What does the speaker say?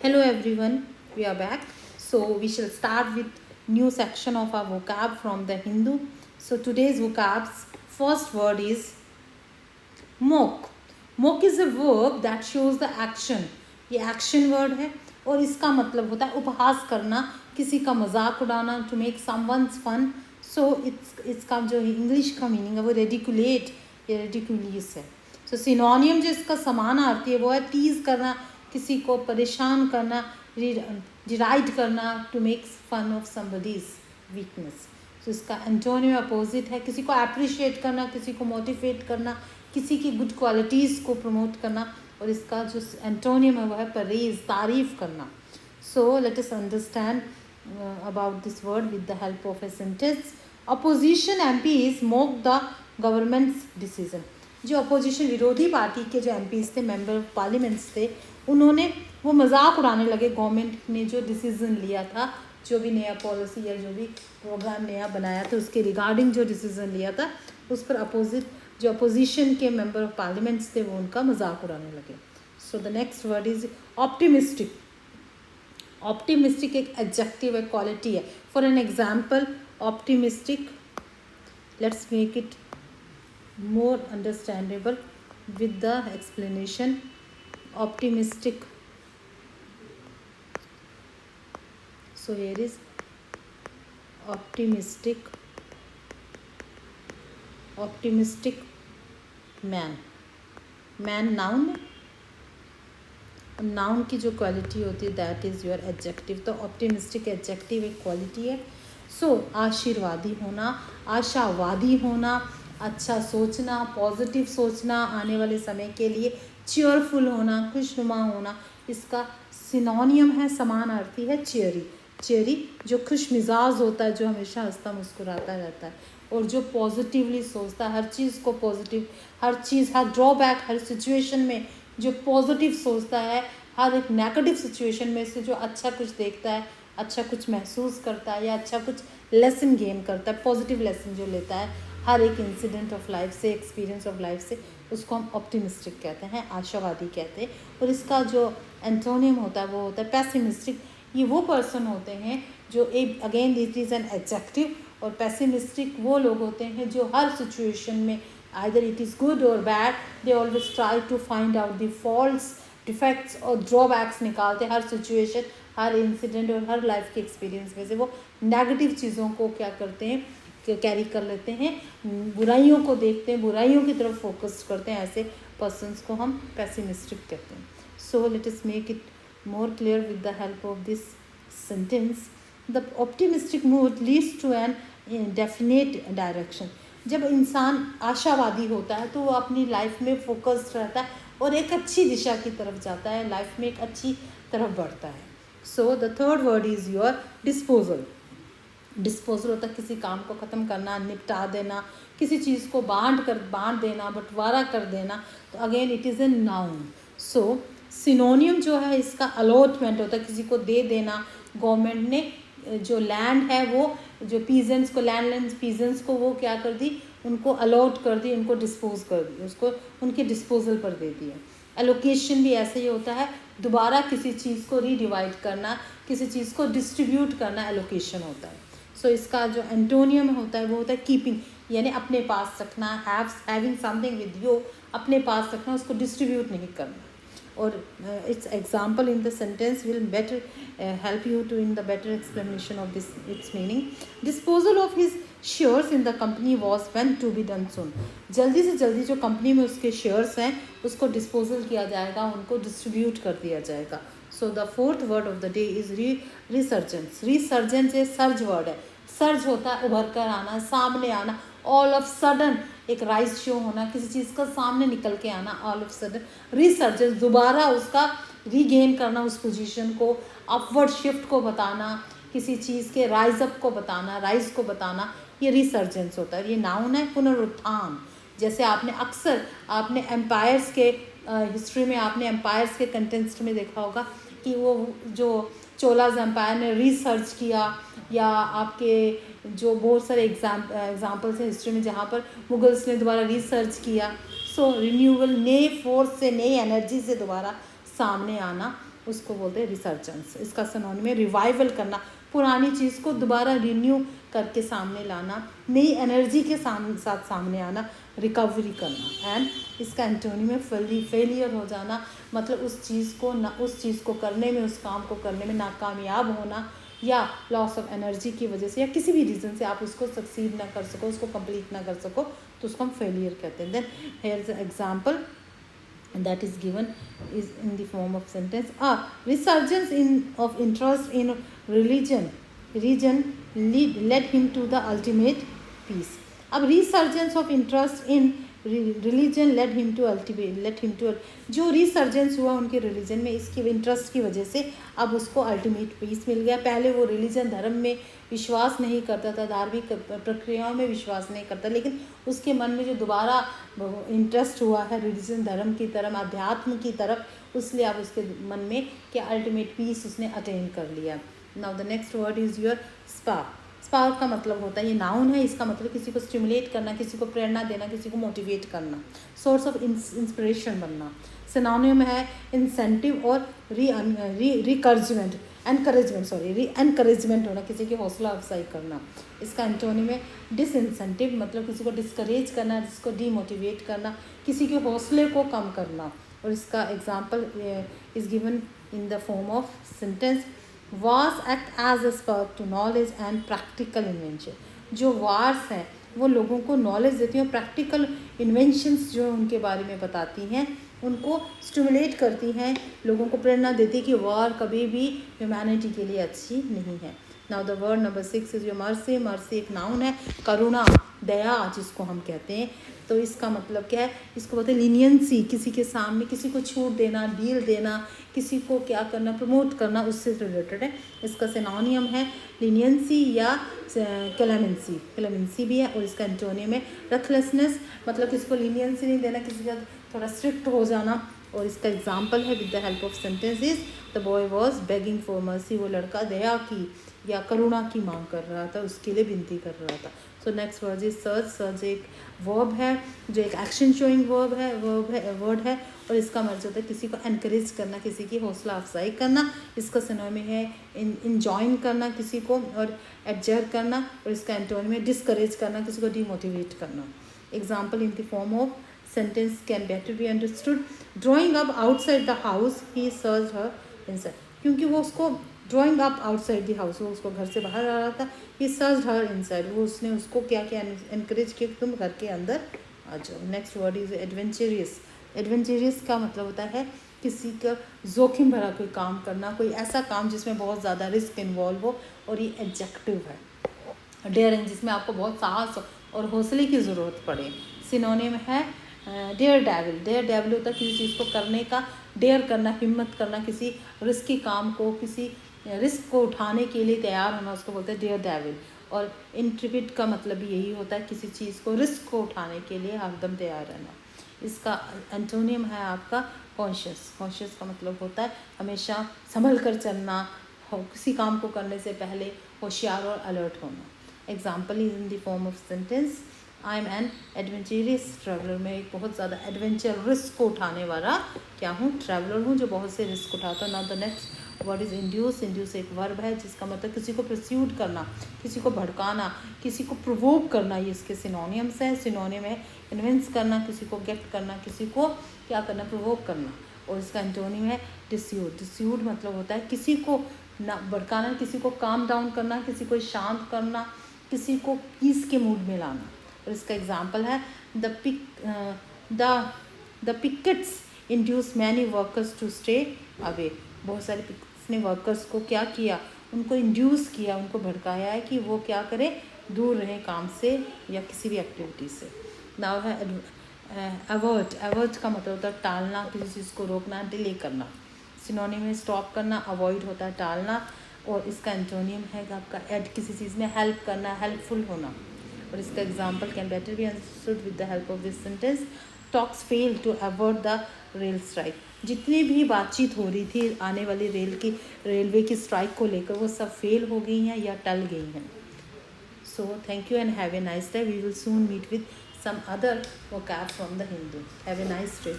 Hello everyone, we are back. So we shall start with new section of our vocab from the Hindu. So today's vocabs first word is mock. Mock is a verb that shows the action. ये action word है और इसका मतलब होता है उपहास करना, किसी का मजाक उड़ाना, टू मेक समवन्स फन. सो इसका जो इंग्लिश का मीनिंग है वो रेडिकुलेट या रेडिकुलियस है. सो सिनोनियम जो इसका समानार्थी है वो है टीज करना, किसी को परेशान करना, डिराइड करना, to make fun of somebody's weakness. तो इसका एंटोनियम अपोजिट है किसी को अप्रिशिएट करना, किसी को मोटिवेट करना, किसी की गुड क्वालिटीज़ को प्रमोट करना. और इसका जो एंटोनियम है वो है परेज, तारीफ करना. So let us understand about this word with the help of a sentence. Opposition MPs mock the government's decision. जो अपोजिशन विरोधी पार्टी के जो एमपीज थे, मेंबर ऑफ पार्लियामेंट्स थे, उन्होंने वो मजाक उड़ाने लगे गवर्नमेंट ने जो डिसीजन लिया था, जो भी नया पॉलिसी या जो भी प्रोग्राम नया बनाया था उसके रिगार्डिंग जो डिसीजन लिया था उस पर जो अपोजिशन के मेंबर ऑफ पार्लियामेंट्स थे वो उनका मजाक उड़ाने लगे. So the next word is optimistic. Optimistic एक एडजेक्टिव है, क्वालिटी है. For an example, optimistic, let's make it more understandable with the explanation. Optimistic, so here is optimistic man. Noun है, नाउन की जो क्वालिटी होती है दैट इज़ योर एडजेक्टिव. तो optimistic adjective एक क्वालिटी है. सो आशीर्वादी होना, आशावादी होना, अच्छा सोचना, पॉजिटिव सोचना आने वाले समय के लिए, चीयरफुल होना, खुशनुमा होना. इसका सिनोनियम है, समानार्थी है चेयरी. चेयरी जो खुश मिजाज होता है, जो हमेशा हंसता मुस्कुराता रहता है और जो पॉजिटिवली सोचता है, हर चीज़ को पॉजिटिव, हर चीज़, हर ड्रॉबैक, हर सिचुएशन में जो पॉजिटिव सोचता है, हर एक नेगेटिव सिचुएशन में से जो अच्छा कुछ देखता है, अच्छा कुछ महसूस करता है या अच्छा कुछ लेसन गेन करता है, पॉजिटिव लेसन जो लेता है हर एक इंसिडेंट ऑफ लाइफ से, एक्सपीरियंस ऑफ लाइफ से, उसको हम ऑप्टिमिस्टिक कहते हैं, आशावादी कहते हैं. और इसका जो एंटोनियम होता है वो होता है पैसिमिस्टिक. ये वो पर्सन होते हैं जो again it is an adjective. और पैसिमिस्टिक वो लोग होते हैं जो हर सिचुएशन में आइदर इट इज़ गुड और bad, they always try to find out the faults, defects और ड्रॉबैक्स निकालते. हर सिचुएशन, हर इंसिडेंट और हर लाइफ के एक्सपीरियंस में से वो नेगेटिव चीज़ों को क्या करते हैं, कैरी कर लेते हैं, बुराइयों को देखते हैं, बुराइयों की तरफ फोकस करते हैं. ऐसे पर्सन्स को हम पैसिमिस्टिक कहते हैं. सो let us make it more clear with the help of this sentence. The optimistic mood leads to an definite direction. जब इंसान आशावादी होता है तो वो अपनी लाइफ में फोकस्ड रहता है और एक अच्छी दिशा की तरफ जाता है, लाइफ में एक अच्छी तरफ बढ़ता है. So the third word is your disposal. Disposal होता है किसी काम को ख़त्म करना, निपटा देना, किसी चीज़ को बांट देना, बंटवारा कर देना. तो again it is a noun. सो सिनोनियम जो है इसका अलॉटमेंट होता है, किसी को दे देना. गवर्नमेंट ने जो लैंड है वो जो पीजेंट्स को, लैंड पीजेंट्स को वो क्या कर दी, उनको अलॉट कर दी, उनको डिस्पोज कर दी, उसको उनके डिस्पोजल पर दे दिया. एलोकेशन भी ऐसे ही होता है, दोबारा किसी चीज़ को रीडिवाइड करना, किसी चीज़ को डिस्ट्रीब्यूट करना, एलोकेशन होता है. सो इसका जो एंटोनियम होता है वो होता है कीपिंग, यानी अपने पास रखना, हैविंग समथिंग विद यू, अपने पास रखना, उसको डिस्ट्रीब्यूट नहीं करना. और its example in the sentence will better help you to in the better explanation of this its meaning. Disposal of his shares in the company was meant to be done soon. जल्दी से जल्दी जो company में उसके shares हैं उसको disposal किया जाएगा, उनको डिस्ट्रीब्यूट कर दिया जाएगा. So the fourth word of the day is resurgence. Resurgence ये सर्ज वर्ड है. सर्ज होता है उभर कर आना, सामने आना, ऑल ऑफ सडन एक राइज शो होना, किसी चीज़ का सामने निकल के आना, ऑल ऑफ सडन. रिसर्जेंस दोबारा उसका रीगेन करना, उस पोजीशन को, अपवर्ड शिफ्ट को बताना, किसी चीज़ के राइज अप को बताना, राइज को बताना, ये रिसर्जेंस होता है. ये नाउन है, पुनरुत्थान. जैसे आपने एम्पायर्स के हिस्ट्री में आपने एम्पायर्स के कंटेंस्ट में देखा होगा कि वो जो चोलाज एम्पायर ने रिसर्च किया, या आपके जो बहुत सारे एग्जाम्पल्स हैं हिस्ट्री में जहाँ पर मुगल्स ने दोबारा रिसर्च किया. सो रिन्यूअल, नए फोर्स से, नई एनर्जी से दोबारा सामने आना, उसको बोलते हैं रिसर्जेंस। इसका सिनोनिम है रिवाइवल करना, पुरानी चीज़ को दोबारा रिन्यू करके सामने लाना, नई एनर्जी के साथ सामने आना, रिकवरी करना। एंड इसका एंटोनिम है फेलियर हो जाना, मतलब उस चीज़ को करने में, उस काम को करने में नाकामयाब होना, या लॉस ऑफ एनर्जी की वजह से या किसी भी रीज़न से आप उसको सक्सीड ना कर सको, उसको कंप्लीट ना कर सको, तो उसको हम फेलियर कहते हैं। Then here is example that is given is in the form of sentence. Resurgence of interest in religion led him to the ultimate peace. अब resurgence of interest in religion led him to जो resurgence हुआ उनके religion में, इसकी interest की वजह से अब उसको ultimate peace मिल गया। पहले वो religion धर्म में विश्वास नहीं करता था, धार्मिक प्रक्रियाओं में विश्वास नहीं करता, लेकिन उसके मन में जो दोबारा इंटरेस्ट हुआ है रिलीजन धर्म की तरफ, अध्यात्म की तरफ, इसलिए अब उसके मन में क्या अल्टीमेट पीस उसने अटेन कर लिया। Now the next word is your spark. Spark का मतलब होता है, ये नाउन है, इसका मतलब किसी को स्टिमुलेट करना, किसी को प्रेरणा देना, किसी को मोटिवेट करना, सोर्स ऑफ इंस्पिरेशन बनना। सिनोनिम है इंसेंटिव और एनकरेजमेंट होना, किसी की हौसला अफजाई करना। इसका एंटोनिम है डिसइंसेंटिव, मतलब किसी को डिस्करेज करना, जिसको डीमोटिवेट करना, किसी के हौसले को कम करना। और इसका example is given in the form of sentence, wars act as a spark to knowledge and practical invention. जो वार्स हैं वो लोगों को नॉलेज देती हैं, प्रैक्टिकल इन्वेंशंस जो उनके बारे में बताती हैं, उनको स्टिमुलेट करती हैं, लोगों को प्रेरणा देती है कि वार कभी भी ह्यूमैनिटी के लिए अच्छी नहीं है। Now the word number 6 is your mercy. Mercy एक नाउन है, करुणा, दया जिसको हम कहते हैं। तो इसका मतलब क्या है, इसको बोलते हैं लीनियंसी, किसी के सामने किसी को छूट देना, डील देना, किसी को क्या करना, प्रमोट करना, उससे रिलेटेड है। इसका सिनोनियम है लीनियंसी या क्लेमेंसी, क्लेमेंसी भी है। और इसका एंटोनियम है रेथलेसनेस, मतलब किसी को लीनियंसी नहीं देना, किसी का थोड़ा स्ट्रिक्ट हो जाना। और इसका एग्जाम्पल है with the help of sentences, the boy was begging for mercy, वो लड़का दया की या करुणा की मांग कर रहा था, उसके लिए विनती कर रहा था। So next word is search. Search एक वर्ब है जो एक एक्शन शोइंग वर्ड है, और इसका मतलब होता है किसी को एनकरेज करना, किसी की हौसला अफजाई करना। इसका सिनोनिम है इंजॉइन करना किसी को, और एडजर करना। और इसका एंटोनिम है डिस्करेज करना, किसी को डीमोटिवेट करना। Example in the form of sentence can better be understood. Drawing up outside the house, he searched her inside. क्योंकि वो उसको drawing up outside the house, वो उसको घर से बाहर आ रहा था। he searched her inside, वो उसने उसको क्या क्या encourage किया कि तुम घर के अंदर आ जाओ। Next word is adventurous. Adventurous का मतलब होता है किसी का जोखिम भरा कोई काम करना, कोई ऐसा काम जिसमें बहुत ज़्यादा रिस्क इन्वॉल्व हो। और ये एडजेक्टिव है। डेयरिंग, जिसमें आपको बहुत साहस और हौसले की ज़रूरत पड़े। सिनोनिम है डेयर डेविल। डेयर डेविल होता है किसी चीज़ को करने का, डेयर करना, हिम्मत करना, किसी रिस्की काम को, किसी रिस्क को उठाने के लिए तैयार होना, उसको बोलते हैं डेयर डेविल। और इंट्रिपिड का मतलब भी यही होता है किसी चीज़ को, रिस्क को उठाने के लिए हरदम तैयार रहना। इसका एंटोनियम है आपका कॉन्शियस। कॉन्शियस का मतलब होता है हमेशा संभल कर चलना, किसी काम को करने से पहले होशियार और अलर्ट होना। Example is in the form of sentence, I am N adventurous traveller. मैं एक बहुत ज़्यादा एडवेंचर रिस्क को उठाने वाला क्या हूँ, ट्रैवलर हूँ जो बहुत से रिस्क उठाता हूँ। Now the next word is induce. Induce एक वर्ब है जिसका मतलब किसी को परस्यूट करना, किसी को भड़काना, किसी को प्रोवोक करना। ये इसके सिनोनियम्स हैं। सिनोनियम है कन्विंस करना, किसी को गेट करना, किसी को क्या करना, प्रोवोक करना। और इसका एंटोनिम है डिस्यूट। डिस्यूट मतलब होता है किसी को ना भड़काना, किसी को काम डाउन करना, किसी को शांत करना, किसी को पीस के मूड में लाना। और इसका एग्जाम्पल है the pickets induce many workers to stay away. बहुत सारे पिकेट्स ने वर्कर्स को क्या किया, उनको इंड्यूस किया, उनको भड़काया है कि वो क्या करें, दूर रहें काम से या किसी भी एक्टिविटी से। नाउ है अवर्ट। अवर्ट का मतलब होता है टालना, किसी चीज़ को रोकना, डिले करना। सिनोनिम में स्टॉप करना, अवॉइड होता है टालना। और इसका एंटोनियम है आपका एड, किसी चीज़ में हेल्प करना, हेल्पफुल होना। और इसका example can better be understood with the help of this sentence, talks fail to avoid the rail strike. जितनी भी बातचीत हो रही थी आने वाली रेलवे की स्ट्राइक को लेकर, वो सब फेल हो गई हैं या टल गई हैं। So thank you and have a nice day. We will soon meet with some other vocab from the Hindu. Have a nice day.